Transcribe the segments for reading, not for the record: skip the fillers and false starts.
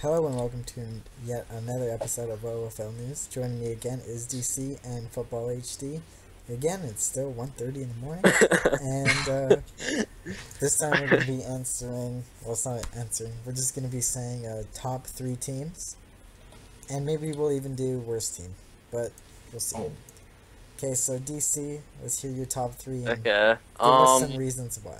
Hello and welcome to yet another episode of OFL News. Joining me again is DC and Football HD. Again, it's still 1:30 in the morning, and this time we're going to be answering, well, it's not answering, we're just going to be saying top 3 teams, and maybe we'll even do worst team, but we'll see. Okay, so DC, let's hear your top 3 and Okay. give us some reasons why.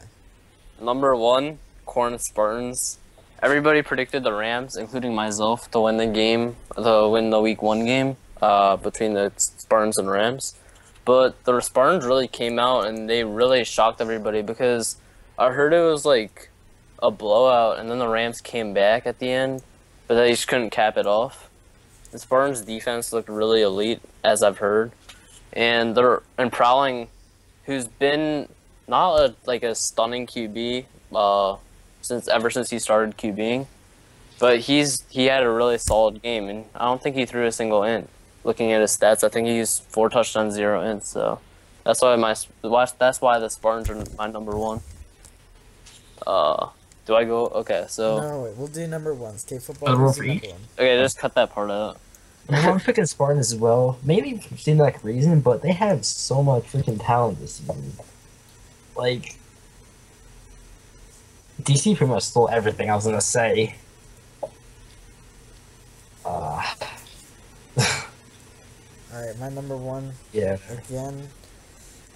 Number 1, Corn Spartans. Everybody predicted the Rams, including myself, to win the game, to win the Week 1 game between the Spartans and Rams. But the Spartans really came out and they really shocked everybody because I heard it was like a blowout and then the Rams came back at the end, but they just couldn't cap it off. The Spartans' defense looked really elite, as I've heard. And Prowling, who's been not a stunning QB ever since he started QBing, but he had a really solid game, and I don't think he threw a single int. Looking at his stats, I think he's 4 touchdowns, 0 ints. So that's why the Spartans are my number 1. Do I go? Okay, so No, wait, we'll do number 1. Okay, football is number 1. Okay, just cut that part out. I'm picking Spartans as well. Maybe seemed like a reason, but they have so much freaking talent this season. Like, DC pretty much stole everything I was gonna say. Alright, my number 1. Yeah. Again,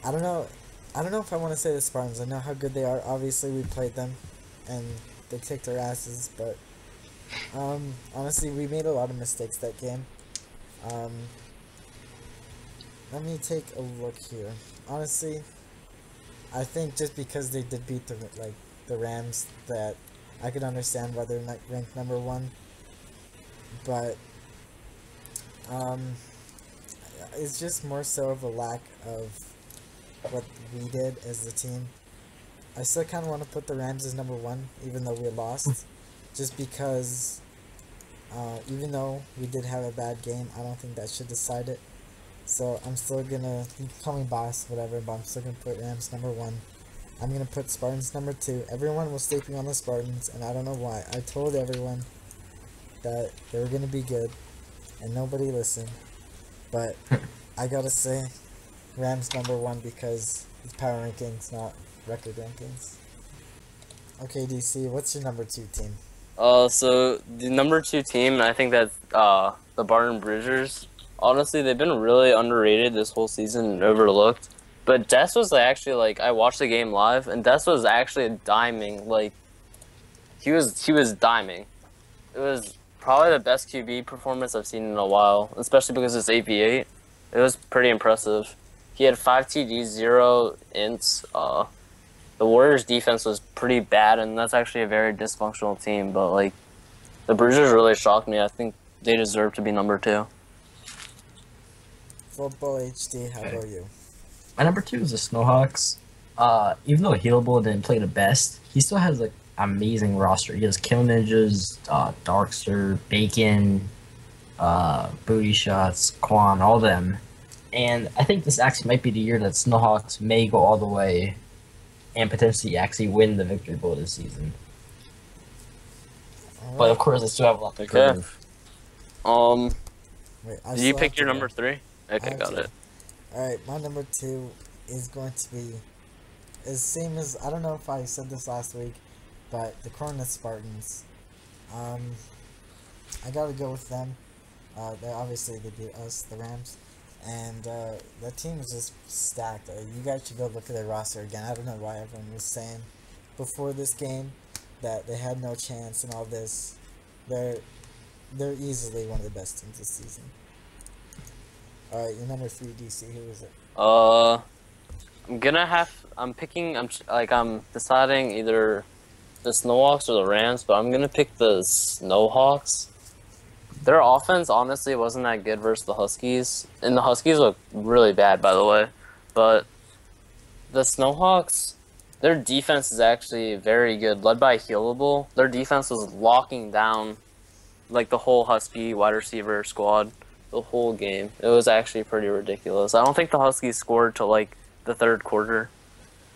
I don't know if I want to say the Spartans. I know how good they are. Obviously, we played them, and they kicked our asses. But honestly, we made a lot of mistakes that game. Let me take a look here. Honestly, I think just because they did beat the Rams, that I could understand why they're not ranked number 1. But it's just more so of a lack of what we did as a team. I still kind of want to put the Rams as number 1, even though we lost. Just because, even though we did have a bad game, I don't think that should decide it. So I'm still gonna, you can call me boss, whatever, but I'm still gonna put Rams number 1. I'm gonna put Spartans number 2. Everyone was sleeping on the Spartans, and I don't know why. I told everyone that they were gonna be good, and nobody listened. But I gotta say, Rams number 1 because it's power rankings, not record rankings. Okay, DC, what's your number 2 team? So the number 2 team, I think that's the Barton Bridgers. Honestly, they've been really underrated this whole season and overlooked. But Des was actually I watched the game live, and Des was actually diming. He was diming. It was probably the best QB performance I've seen in a while, especially because it's 8v8. It was pretty impressive. He had 5 TDs, 0 ints. The Warriors' defense was pretty bad, and that's actually a very dysfunctional team. But the Bruisers really shocked me. I think they deserve to be number 2. Football HD, how about you? My number 2 is the Snowhawks. Even though Healable didn't play the best, he still has amazing roster. He has Kill Ninjas, Darkster, Bacon, Booty Shots, Quan, all them. And I think this actually might be the year that Snowhawks may go all the way and potentially actually win the Victory Bowl this season. Right. But of course, they still have a lot to prove. Wait, Did you pick your number 3? Okay, got it. Alright, my number 2 is going to be same as, I don't know if I said this last week, but the Corona Spartans. I gotta go with them. They beat us, the Rams. And that team is just stacked. You guys should go look at their roster again. I don't know why everyone was saying before this game that they had no chance and all this. They're easily one of the best teams this season. Alright, your number 3, DC, who is it? I'm deciding either the Snowhawks or the Rams, but I'm gonna pick the Snowhawks. Their offense honestly wasn't that good versus the Huskies, and the Huskies look really bad, by the way. But the Snowhawks, their defense is actually very good, led by Healable. Their defense was locking down the whole Husky wide receiver squad the whole game. It was actually pretty ridiculous. I don't think the Huskies scored till the 3rd quarter.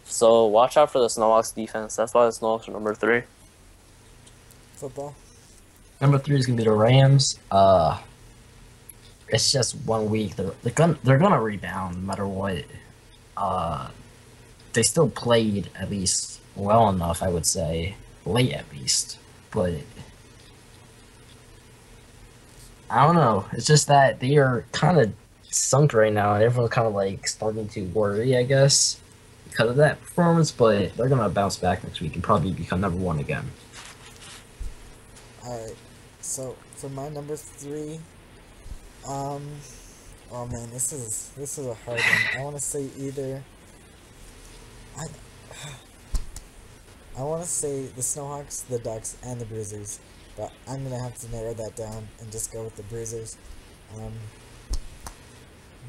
So watch out for the Snowhawks defense. That's why the Snowhawks are number 3. Football? Number 3 is gonna be the Rams. It's just 1 week. They're gonna rebound no matter what. Uh, they still played at least well enough, I would say, late at least. But I don't know. It's just that they are kind of sunk right now, and everyone's kind of like starting to worry, I guess, because of that performance. But they're gonna bounce back next week and probably become number 1 again. Alright, so for my number 3, oh man, this is a hard one. I want to say either. I want to say the Snowhawks, the Ducks, and the Bruisers, but I'm gonna have to narrow that down and just go with the Bruisers.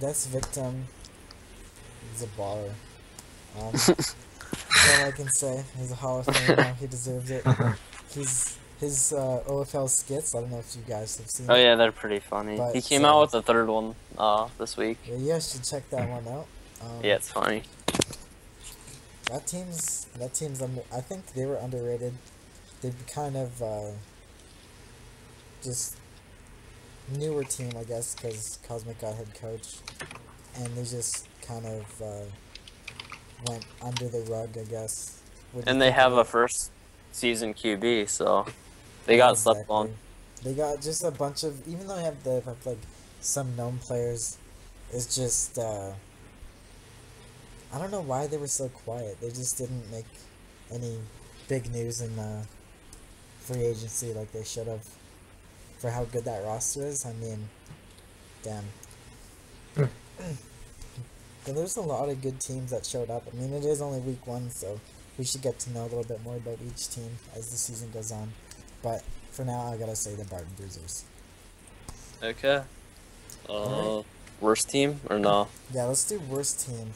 Death's victim is a baller. That's all I can say. He's a Hall of Famer. He deserves it. His OFL skits. I don't know if you guys have seen. Oh yeah, they're pretty funny. But, He came out with the third one this week. Yeah, you guys should check that one out. Yeah, it's funny. That team's. I think they were underrated. They've kind of just newer team, I guess, because Cosmic got head coach, and they just kind of went under the rug, I guess. And they have a first season QB, so they got slept on. They got just a bunch of, even though they have like some known players, it's just I don't know why they were so quiet. They just didn't make any big news in free agency like they should have for how good that roster is. I mean, damn. But there's a lot of good teams that showed up. I mean, it is only week 1, so we should get to know a little bit more about each team as the season goes on. But for now, I gotta say the Barton Bruisers. Okay. Alright. Worst team or no? Yeah, let's do worst team.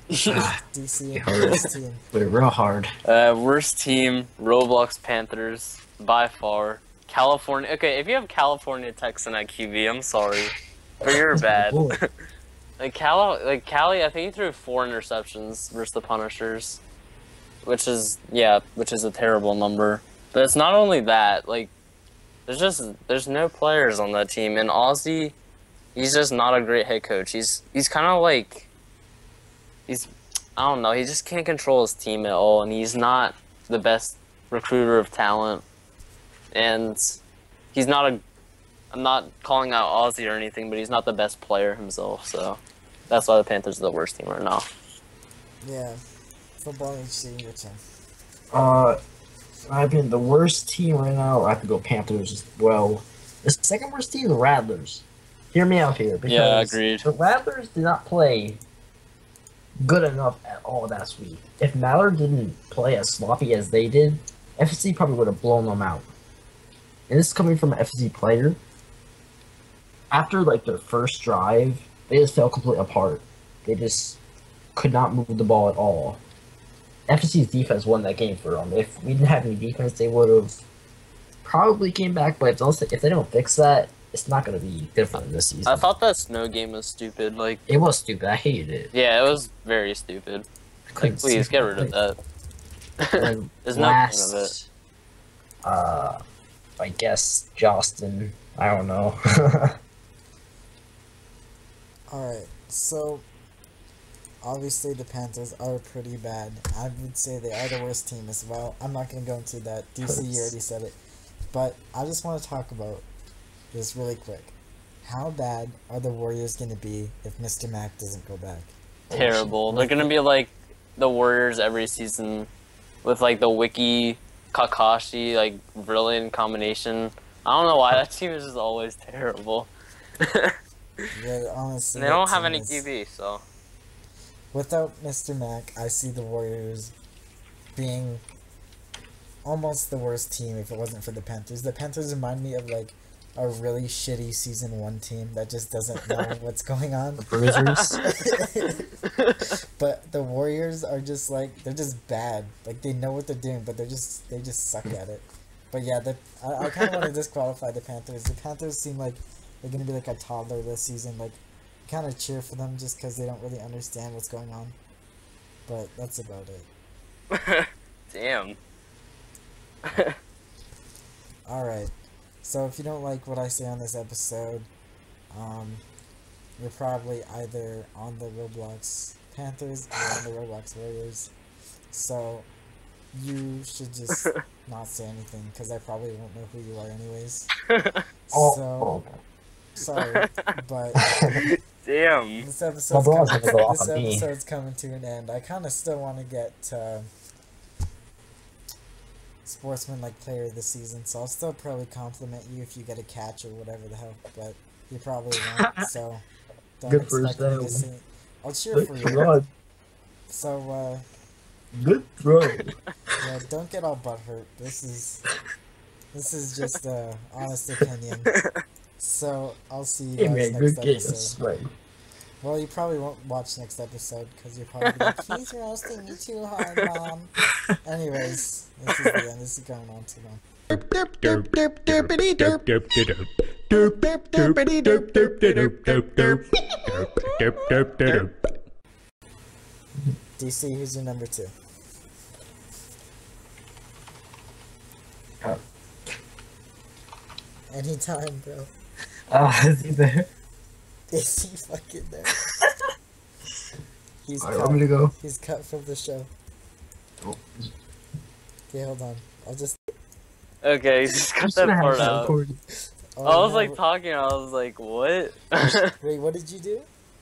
DC worst team. But real hard. Worst team, Roblox Panthers, by far. California. Okay, if you have California Texan at QB, I'm sorry, but you're bad. Cali, I think he threw 4 interceptions versus the Punishers, which is a terrible number. But it's not only that. Like, there's no players on that team, and Ozzy, he's just not a great head coach. He's kind of like. I don't know, he just can't control his team at all, and he's not the best recruiter of talent, and he's not I'm not calling out Ozzy or anything, but he's not the best player himself, so that's why the Panthers are the worst team right now. Yeah. Football HC, your team. I've been the worst team right now. I have to go Panthers as well. The second worst team, the Rattlers. Hear me out here. Because yeah, agreed. The Rattlers did not play good enough at all last week. If Mallard didn't play as sloppy as they did, FSC probably would have blown them out. And this is coming from an FSC player. After like their first drive, they just fell completely apart. They just could not move the ball at all. FSC's defense won that game for them. If we didn't have any defense, they would have probably came back. But if they don't fix that, it's not going to be good for them this season. I thought that snow game was stupid. Like, it was stupid. I hated it. Yeah, it was very stupid. Like, please get rid of that. There's no point of it. I guess Justin. I don't know. Alright, so obviously the Panthers are pretty bad. I would say they are the worst team as well. I'm not going to go into that. DC, you already said it. But I just want to talk about this really quick. How bad are the Warriors going to be if Mr. Mack doesn't go back? Terrible. They're going to be like the Warriors every season with like the Wiki, Kakashi, like brilliant combination. I don't know why that team is just always terrible. Yeah, honestly. And they don't have any QB, so. Without Mr. Mack, I see the Warriors being almost the worst team if it wasn't for the Panthers. The Panthers remind me of like a really shitty season 1 team that just doesn't know what's going on. The Bruisers. But the Warriors are just like, they're just bad. Like they know what they're doing, but they just suck at it. But yeah, I kind of want to disqualify the Panthers. The Panthers seem like they're gonna be like a toddler this season. Like, kind of cheer for them just because they don't really understand what's going on. But that's about it. Damn. Alright. So if you don't like what I say on this episode, you're probably either on the Roblox Panthers or on the Roblox Warriors. So you should just not say anything because I probably won't know who you are anyways. So sorry, but Damn. this My episode's bros coming, gonna go off this on me. episode's coming to an end. I kind of still want to get sportsman-like player of the season, so I'll still probably compliment you if you get a catch or whatever the hell, but you probably won't, so don't Good for expect me to yourself. see. I'll cheer for you. God, So, good bro. yeah, don't get all butthurt. This is just honest opinion. So, I'll see you Hey guys man, next good game. episode. Right. Well, you probably won't watch next episode because you're probably like, he's roasting me too hard, Mom. Anyways, this is the end. This is going on too long. DC, who's your number 2? Oh. Anytime, bro. Is he there? Is he fucking there? He's Alright, want me to cut. go? He's cut from the show. Oh. Okay, hold on. I'll just. Okay, just cut that part out. Oh, I was no. like talking, I was like, what? Wait, what did you do?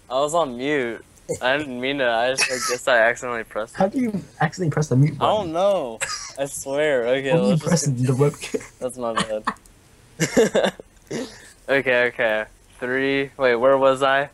I was on mute. I didn't mean to, I just like guess I accidentally pressed How it. do you accidentally press the mute I button? don't know. I swear. Okay, How do you let's press just... the webcam? That's my bad. Okay, okay. 3. Wait, where was I?